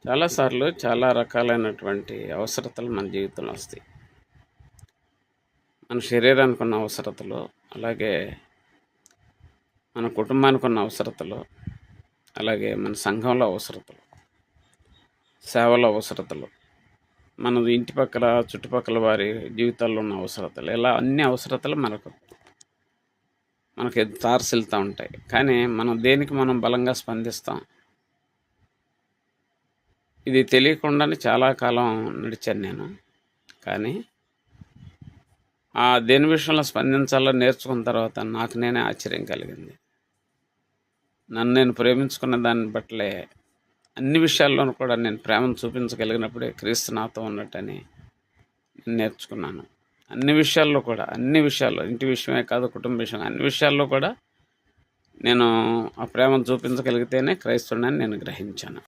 చాలాసార్లు చాలా రకాలైనటువంటి అవసరతలు మన జీవితంలో వస్తాయి. మన శరీరానికి ఉన్న అవసరతలు, అలాగే మన కుటుంబానికి ఉన్న అవసరతలు, అలాగే మన సంఘంలో అవసరతలు, సేవల అవసరతలు, మన ఇంటి పక్కల చుట్టుపక్కల వారి జీవితాల్లో ఉన్న అవసరతలు, ఇలా అన్ని అవసరతలు మనకి తారసిల్తూ ఉంటాయి. కానీ మనం దేనికి మనం బలంగా స్పందిస్తాం? ఇది తెలియకుండానే చాలా కాలం నడిచాను నేను. కానీ దేని విషయంలో స్పందించాలో నేర్చుకున్న తర్వాత నాకు నేనే ఆశ్చర్యం కలిగింది. నన్ను నేను ప్రేమించుకున్న దాన్ని బట్లే అన్ని విషయాల్లోనూ కూడా నేను ప్రేమను చూపించగలిగినప్పుడే క్రీస్తు నాతో ఉన్నట్టని నేర్చుకున్నాను. అన్ని విషయాల్లో ఇంటి విషయమే కాదు, కుటుంబ విషయం, అన్ని విషయాల్లో కూడా నేను ఆ ప్రేమను చూపించగలిగితేనే క్రైస్తవుడని నేను గ్రహించాను.